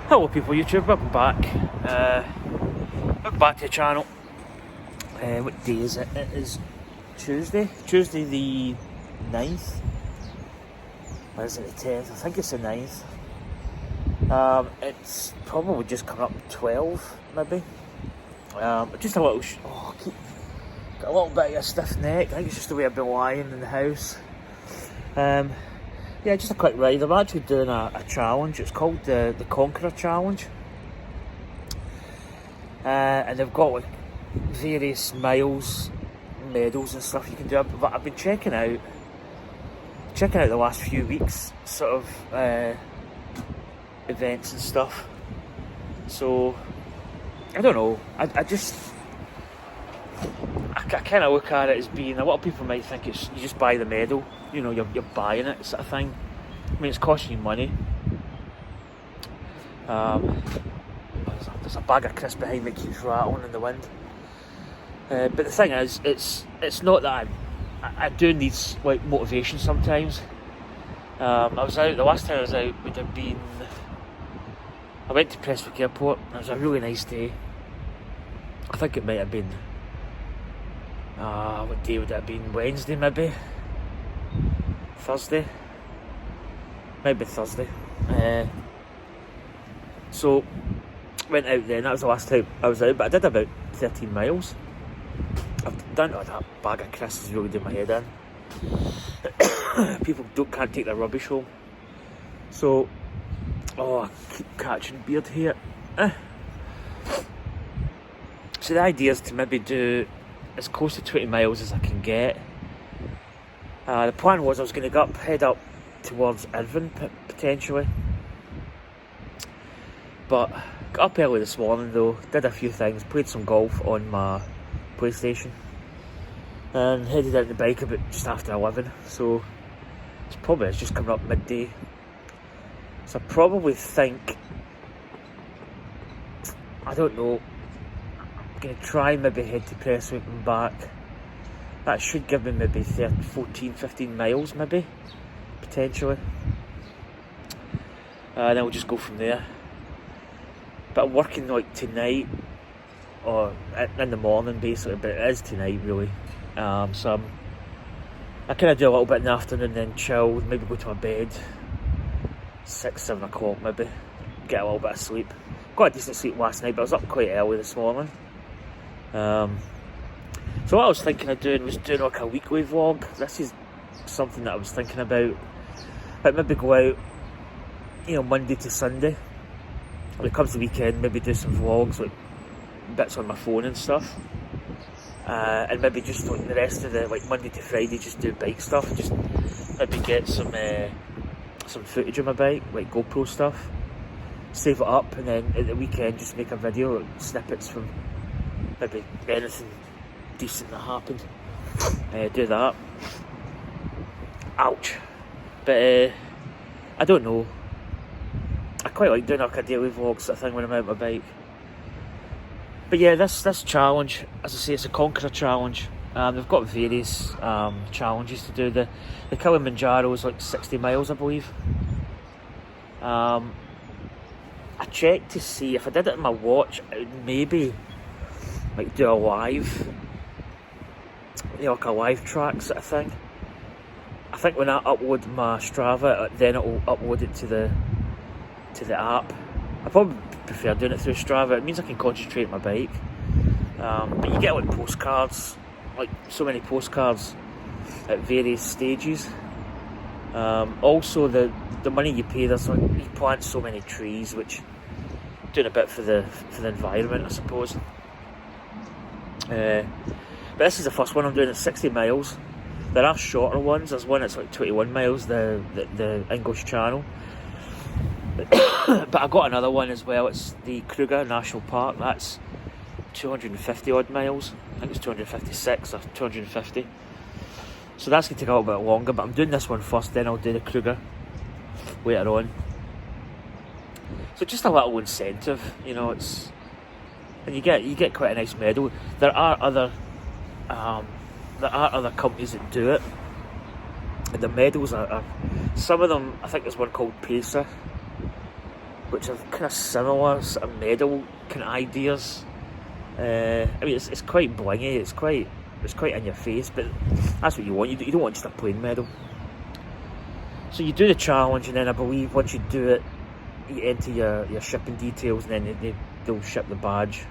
Hello people YouTube, welcome back. Welcome back to the channel. What day is it? It is Tuesday the 9th. Or is it the 10th? I think it's the 9th. It's probably just coming up 12 maybe. Just a little, got a little bit of a stiff neck. I think it's just the way I've been lying in the house. Yeah, just a quick ride. I'm actually doing a challenge. It's called the Conqueror Challenge. And they've got like various miles, medals and stuff you can do. But I've been checking out the last few weeks, sort of events and stuff. So, I don't know. I kind of look at it as being, a lot of people might think it's you just buy the medal, you know, you're buying it sort of thing. I mean, it's costing you money. There's a bag of crisps behind me that keeps rattling in the wind. But the thing is, it's not that I do need like motivation sometimes. I was out, the last time I was out would have been, I went to Prestwick Airport. It was a really nice day. I think it might have been, what day would it have been? Wednesday maybe? Thursday? Maybe Thursday. So, went out then, that was the last time I was out, but I did about 13 miles. I've done that bag of crisps is really doing my head in. People can't take their rubbish home. So, I keep catching beard here. So the idea is to maybe do as close to 20 miles as I can get. The plan was I was going to head up towards Irvine potentially. But got up early this morning though, did a few things, played some golf on my PlayStation and headed out on the bike about just after 11. So it's just coming up midday. So I probably think, I don't know, I'm going to try and maybe head to Prestwick and back. That should give me maybe 14, 15 miles maybe, potentially. And then we'll just go from there. But I'm working like tonight, or in the morning basically, but it is tonight really. So I kind of do a little bit in the afternoon, then chill, maybe go to my bed, 6, 7 o'clock maybe, get a little bit of sleep. Got a decent sleep last night, but I was up quite early this morning. So what I was thinking of doing was doing like a weekly vlog. This is something that I was thinking about. Like maybe go out, Monday to Sunday. When it comes to the weekend, maybe do some vlogs, like bits on my phone and stuff. And maybe just like the rest of the, like Monday to Friday, just do bike stuff. Just maybe get some footage of my bike, like GoPro stuff. Save it up, and then at the weekend just make a video, like snippets from maybe anything decent that happened. Do that. Ouch. But I don't know. I quite like doing like a daily vlog sort of thing when I'm out on my bike. But yeah, this challenge, as I say, it's a Conqueror Challenge. They've got various challenges to do. The Kilimanjaro is like 60 miles, I believe. I checked to see if I did it in my watch, I would maybe like do a live, like a live track sort of thing. I think when I upload my Strava, then it will upload it to the app. I probably prefer doing it through Strava. It means I can concentrate on my bike. But you get like postcards, like so many postcards at various stages. Also the money you pay, there's like, you plant so many trees, which doing a bit for the environment, I suppose. But this is the first one I'm doing at 60 miles. There are shorter ones. There's one that's like 21 miles, the English Channel. But I got another one as well. It's the Kruger National Park. That's 250 odd miles. I think it's 256 or 250. So that's going to take a little bit longer, but I'm doing this one first, then I'll do the Kruger later on. So just a little incentive, it's, and you get quite a nice medal. There are other companies that do it. And the medals are some of them, I think there's one called Pacer. which have kind of similar sort of medal kind of ideas. I mean, it's quite blingy, it's quite in your face, but that's what you want. You don't want just a plain medal. So you do the challenge, and then I believe once you do it, you enter your shipping details, and then they'll ship the badge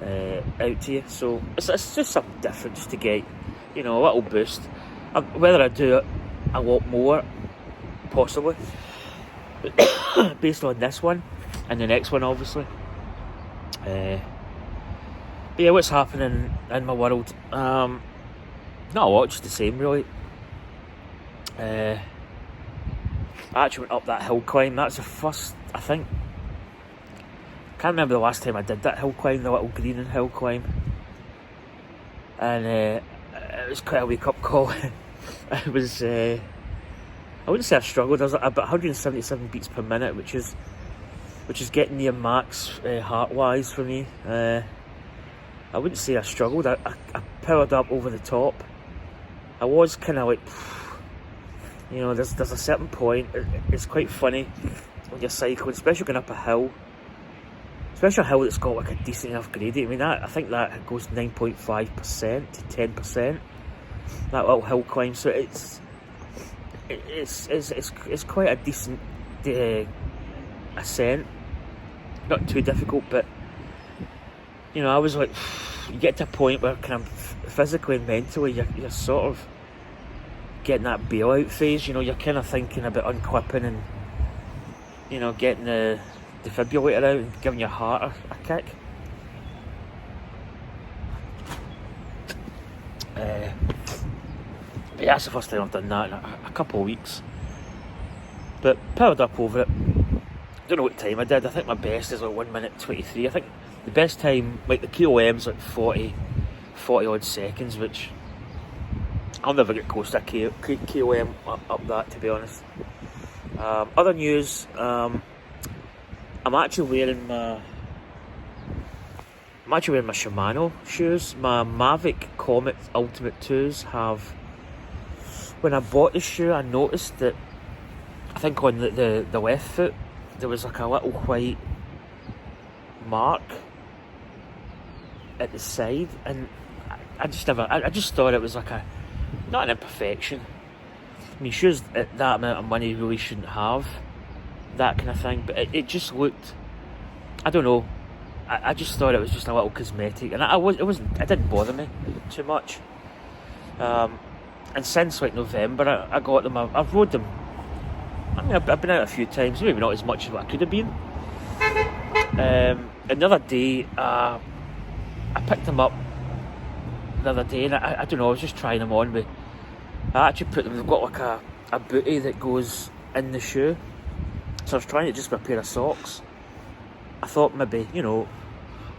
out to you. So it's just something different, just to get, you know, a little boost. Whether I do it a lot more, possibly, based on this one and the next one, obviously. But yeah, what's happening in my world? Not a lot, just the same, really. I actually went up that hill climb. That's the first, I think. Can't remember the last time I did that hill climb, the little Greening hill climb. And it was quite a wake-up call. It was, I wouldn't say I struggled. I was at about 177 beats per minute, which is getting near max heart-wise for me. I wouldn't say I struggled. I powered up over the top. I was kind of like, you know, there's a certain point. It's quite funny when you're cycling, especially going up a hill. Especially a hill that's got like a decent enough gradient. I mean, I think that goes 9.5% to 10%. That little hill climb, so it's quite a decent ascent. Not too difficult, but you know, I was like, you get to a point where kind of physically and mentally you're sort of getting that bailout phase. You know, you're kind of thinking about unclipping and, you know, getting the defibrillator out and giving your heart a kick. But yeah, that's the first time I've done that in a couple of weeks. But powered up over it. Don't know what time I did. I think my best is like 1 minute 23. I think the best time, like the KOM's like 40 odd seconds, which I'll never get close to a KOM up that, to be honest. Other news, I'm actually wearing my Shimano shoes. My Mavic Comet Ultimate 2s have. When I bought the shoe, I noticed that I think on the left foot there was like a little white mark at the side, and I just thought it was like not an imperfection. I mean, shoes at that amount of money really shouldn't have that kind of thing, but it just looked, I don't know, I just thought it was just a little cosmetic, and it didn't bother me too much. And since like November, I got them. I've rode them. I mean, I've been out a few times, maybe not as much as what I could have been. Another day, I picked them up the other day, and I don't know, I was just trying them on. But I actually put them. They've got like a bootie that goes in the shoe, so I was trying it just with a pair of socks. I thought maybe, you know,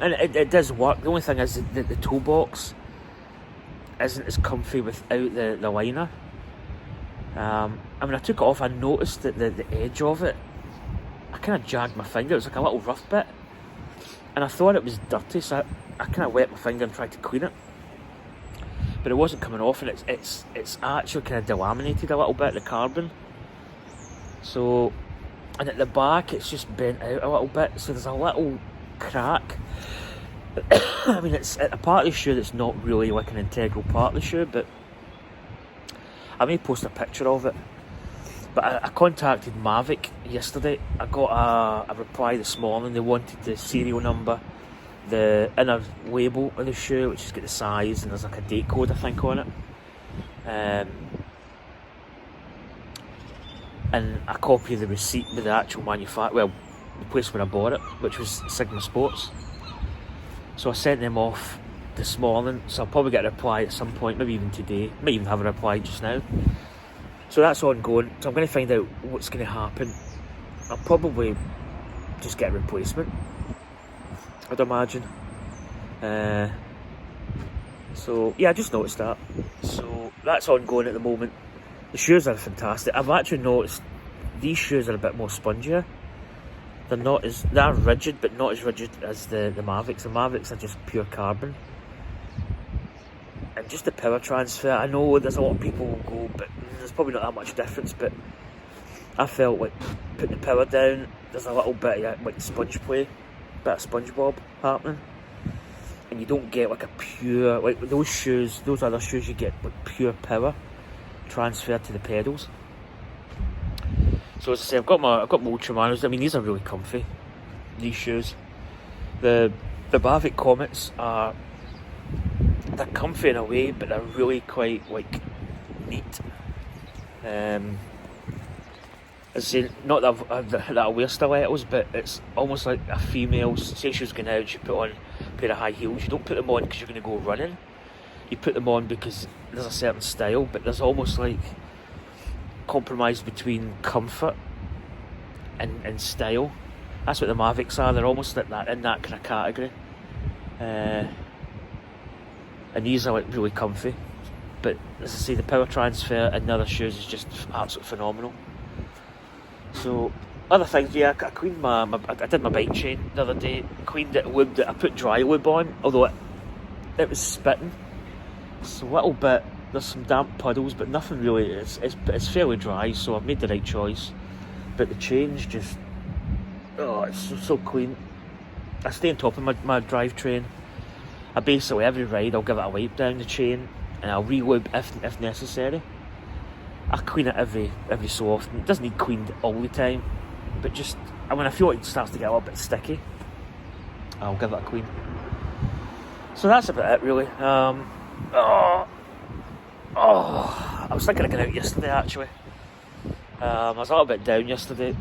and it does work. The only thing is that the toe box isn't as comfy without the liner. I mean, I took it off, I noticed that the edge of it, I kind of jagged my finger. It was like a little rough bit, and I thought it was dirty, so I kind of wet my finger and tried to clean it, but it wasn't coming off, and it's actually kind of delaminated a little bit, the carbon. So, and at the back it's just bent out a little bit, so there's a little crack. I mean, it's a part of the shoe that's not really like an integral part of the shoe, but I may post a picture of it. But I contacted Mavic yesterday. I got a reply this morning. They wanted the serial number, the inner label of the shoe, which has got the size, and there's like a date code, I think, on it. And a copy of the receipt with the actual the place where I bought it, which was Sigma Sports. So I sent them off this morning, so I'll probably get a reply at some point, maybe even today. Might even have a reply just now. So that's ongoing. So I'm going to find out what's going to happen. I'll probably just get a replacement, I'd imagine. So yeah, I just noticed that. So that's ongoing at the moment. The shoes are fantastic. I've actually noticed these shoes are a bit more spongier. They're rigid, but not as rigid as the Mavics. The Mavics are just pure carbon. And just the power transfer, I know there's a lot of people who go, but there's probably not that much difference, but I felt like putting the power down, there's a little bit of like sponge play, bit of SpongeBob happening, and you don't get like a pure, like those shoes, those other shoes you get like pure power transferred to the pedals. So as I say, I've got my Ultramanos. I mean, these are really comfy, these shoes. The Mavic Comets they're comfy in a way, but they're really quite like neat. As I say, not that I wear stilettos, but it's almost like a female. Say she's going out, she put on a pair of high heels. You don't put them on because you're going to go running. You put them on because there's a certain style, but there's almost like compromise between comfort and style. That's what the Mavics are. They're almost like that, in that kind of category. And these are like really comfy. But as I say, the power transfer in the other shoes is just absolutely phenomenal. So other things, yeah, I cleaned I did my bike chain the other day. Cleaned it, lubed it. I put dry lube on, although it was spitting. It's a little bit. There's some damp puddles, but nothing really. It's fairly dry, so I've made the right choice. But the chain's just, it's so clean. I stay on top of my drivetrain. I basically, every ride, I'll give it a wipe down the chain, and I'll re-lube if necessary. I clean it every so often. It doesn't need cleaned all the time, but just when I feel like it starts to get a little bit sticky, I'll give it a clean. So that's about it, really. I was thinking of going out yesterday, actually. I was a little bit down yesterday.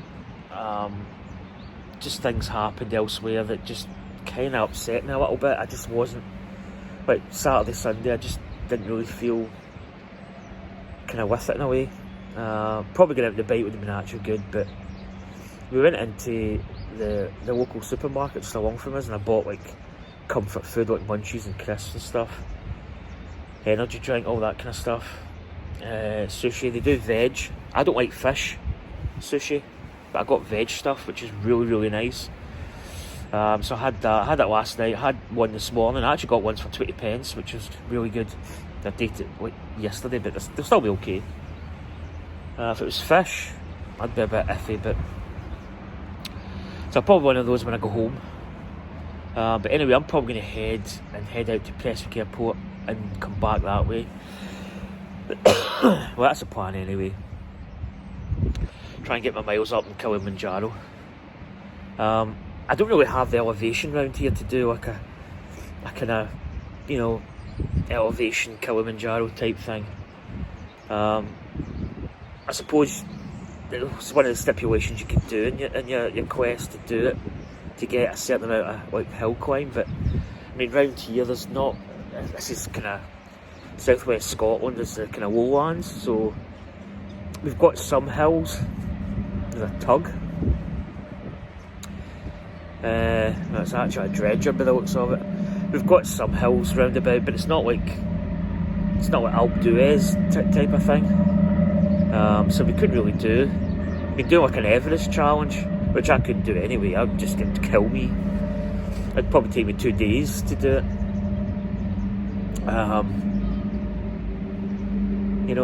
Just things happened elsewhere that just kind of upset me a little bit. I just wasn't, like Saturday, Sunday, I just didn't really feel kind of with it in a way. Probably going out on the bike would have been actually good, but we went into the local supermarket just along from us, and I bought like comfort food like munchies and crisps and stuff, energy drink, all that kind of stuff. Sushi, they do veg. I don't like fish sushi, but I got veg stuff, which is really, really nice. So I had that last night. I had one this morning. I actually got one for 20p, which was really good. I dated like yesterday, but they'll still be okay. If it was fish, I'd be a bit iffy, but so probably one of those when I go home. But anyway, I'm probably going to head out to Prestwick Airport and come back that way. Well, that's the plan anyway. Try and get my miles up in Kilimanjaro. I don't really have the elevation around here to do like a kind of, elevation Kilimanjaro type thing. I suppose it's one of the stipulations you can do in your quest to do it, to get a certain amount of like hill climb. But I mean, round here there's not. This is kind of southwest Scotland. There's the kind of lowlands, so we've got some hills. There's a tug. It's actually a dredger by the looks of it. We've got some hills round about, but it's not like Alpe d'Huez type of thing. So we couldn't really do. We'd do like an Everest challenge, which I couldn't do anyway. I'd just it'd kill me. It'd probably take me 2 days to do it.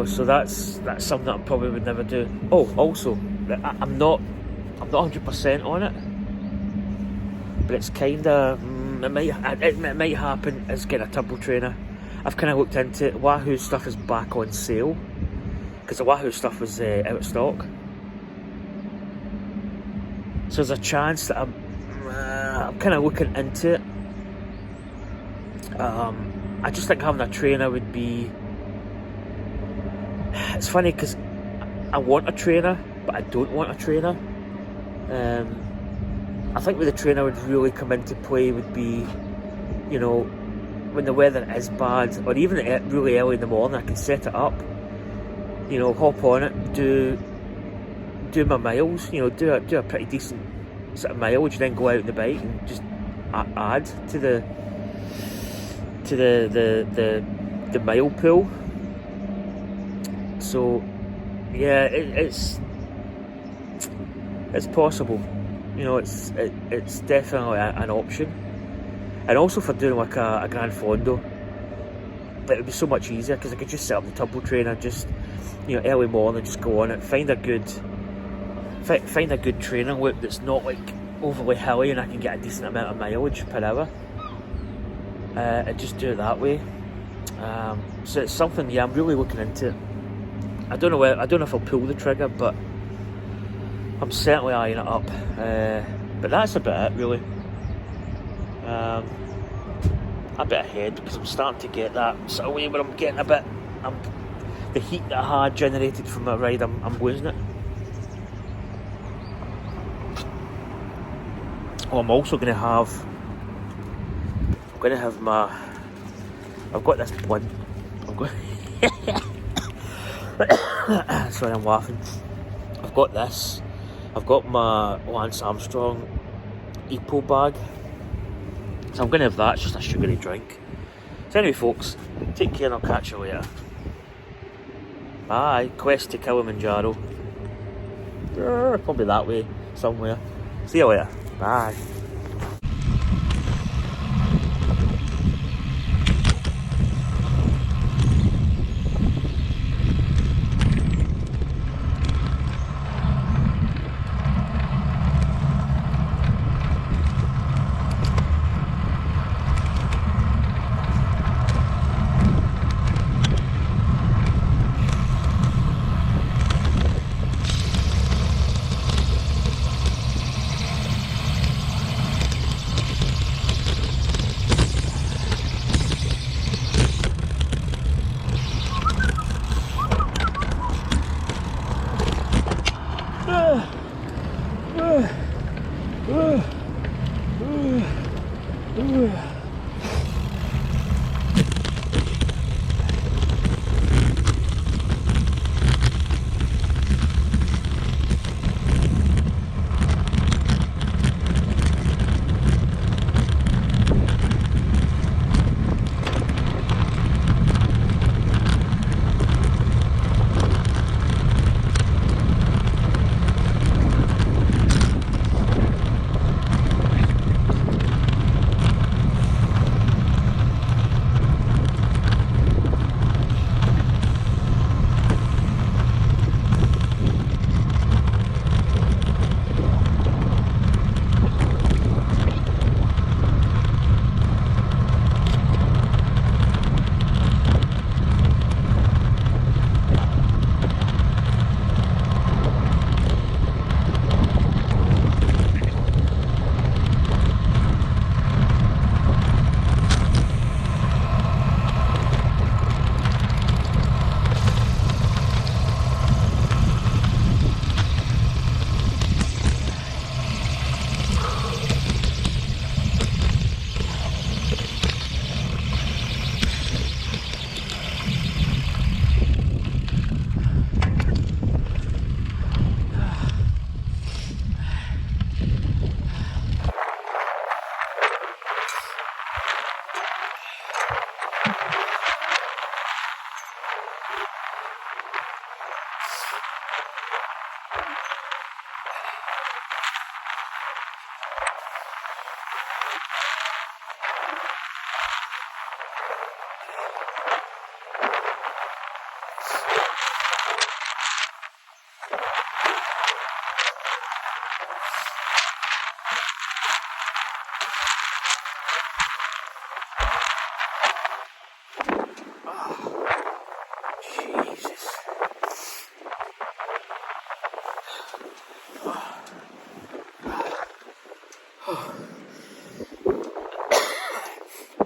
So that's something that I probably would never do. Oh, also, I'm not 100% on it, but it's kind of it might happen as getting a turbo trainer. I've kind of looked into it. Wahoo stuff is back on sale because the Wahoo stuff was out of stock. So there's a chance that I'm kind of looking into it. I just think having a trainer would be. It's funny because I want a trainer, but I don't want a trainer. I think where the trainer would really come into play would be, when the weather is bad, or even really early in the morning. I can set it up, hop on it, do my miles, do a pretty decent sort of mileage, then go out on the bike and just add to the mile pool. So yeah, it's possible. It's definitely an option, and also for doing like a Gran Fondo, but it would be so much easier because I could just set up the turbo trainer, just early morning, just go on it, find a good find a good training loop that's not like overly hilly and I can get a decent amount of mileage per hour, and just do it that way. So it's something, yeah, I'm really looking into it. I don't know if I'll pull the trigger, but I'm certainly eyeing it up. But that's about it, really. A bit ahead because I'm starting to get that sort of way where I'm getting a bit. The heat that I had generated from my ride, I'm losing it. Oh, I'm also going to have. I've got this one. Sorry, I'm laughing. I've got this. I've got my Lance Armstrong Epo bag. So I'm going to have that. It's just a sugary drink. So anyway, folks, take care and I'll catch you later. Bye. Quest to Kilimanjaro. Probably that way somewhere. See you later. Bye.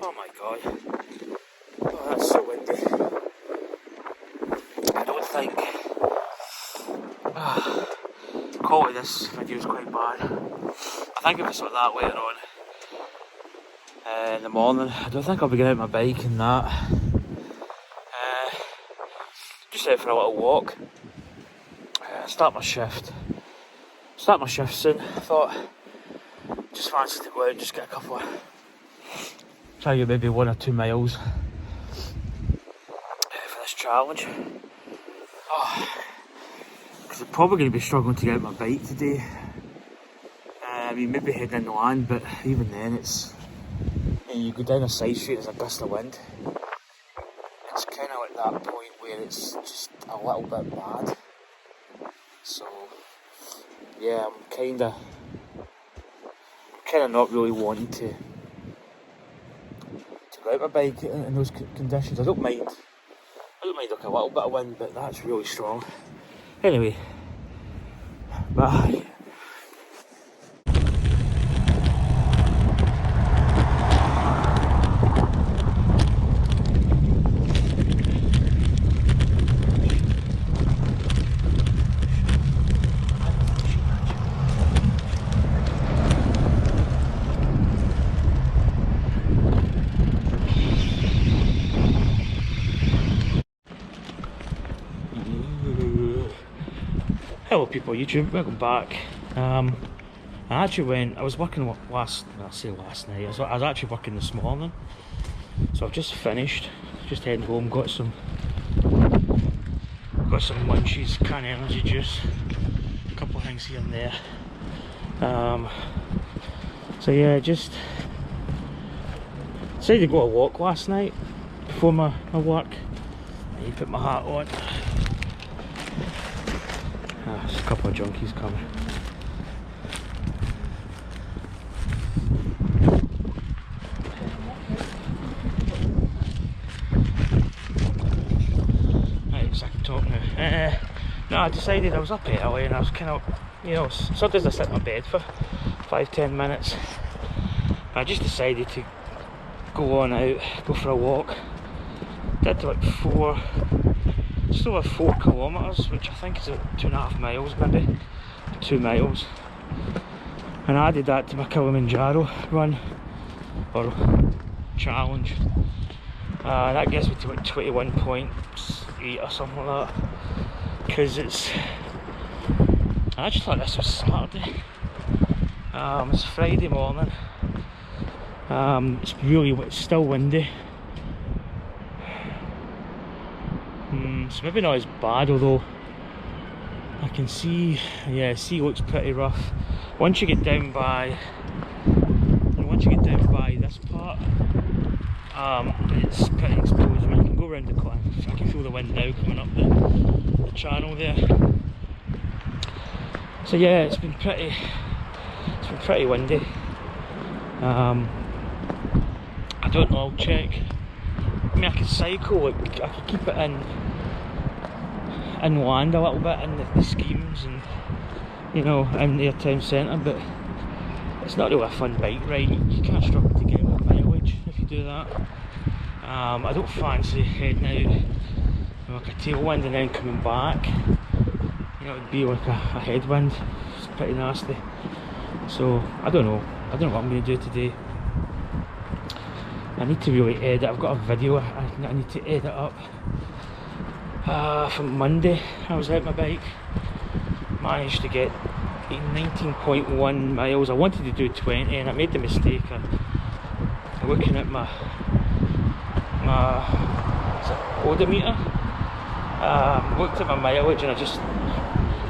Oh my god. Oh, that's so windy. I don't think the quality of this video is quite bad. I think if it's like that later on in the morning, I don't think I'll be getting out my bike and that. Just out for a little walk. Start my shift soon. I thought, just fancy to go out and just get a couple of, try to get maybe 1 or 2 miles for this challenge. Because I'm probably going to be struggling to get out my bike today. I mean, maybe heading in the land, but even then it's, you go down a side street, there's a gust of wind. It's kind of like that point where it's just a little bit bad. So yeah, I'm kinda not really wanting to ride my bike in those conditions. I don't mind like a little bit of wind, but that's really strong. Anyway, bye. Hello people of YouTube, welcome back. I was working last night, I was actually working this morning. So I've just finished, just heading home, got some munchies, canned energy juice, a couple of things here and there. So yeah, just decided to go a walk last night before my work. I need to put my hat on. There's a couple of junkies coming. Right, so I can talk now. No, I decided I was up early and I was kind of, sometimes I sit in my bed for 5-10 minutes. I just decided to go on out, go for a walk. Did like just over 4 kilometres, which I think is about 2.5 miles, maybe 2 miles. And I added that to my Kilimanjaro run or challenge. That gets me to like 21.8 or something like that. Because I just thought this was Saturday. It's Friday morning. It's still windy. So maybe not as bad, although I can see, yeah, sea looks pretty rough. Once you get down by this part, it's pretty exposed. I mean, I can go around the cliff. I can feel the wind now coming up the channel there. So yeah, it's been pretty windy. I don't know, I'll check. I mean, I could cycle, like, I could keep it inland a little bit in the schemes and, in the town centre, but it's not really a fun bike ride. You can't struggle to get mileage if you do that. I don't fancy heading out like a tailwind and then coming back. It'd be like a headwind. It's pretty nasty. So I don't know what I'm going to do today. I need to really edit. I've got a video I need to edit up from Monday. I was out my bike, managed to get 19.1 miles. I wanted to do 20 and I made the mistake of looking at my odometer. Looked at my mileage and I think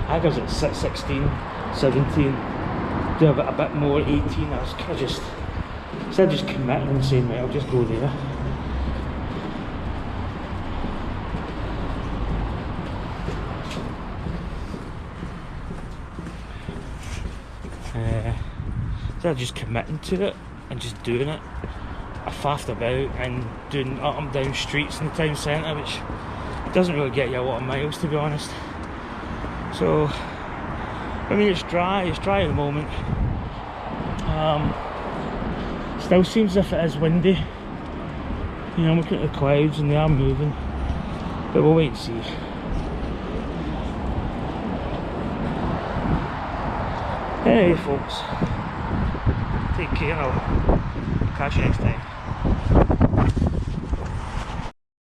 I was at 16, 17, do a bit more, 18. I was kind of just, instead of just committing and saying, right, I'll just go there. Instead of just committing to it and just doing it, I faffed about and doing up and down streets in the town centre, which doesn't really get you a lot of miles, to be honest. So, I mean, it's dry at the moment. Still seems as if it is windy. I'm looking at the clouds and they are moving, but we'll wait and see. Anyway folks, take care and I'll catch you next time.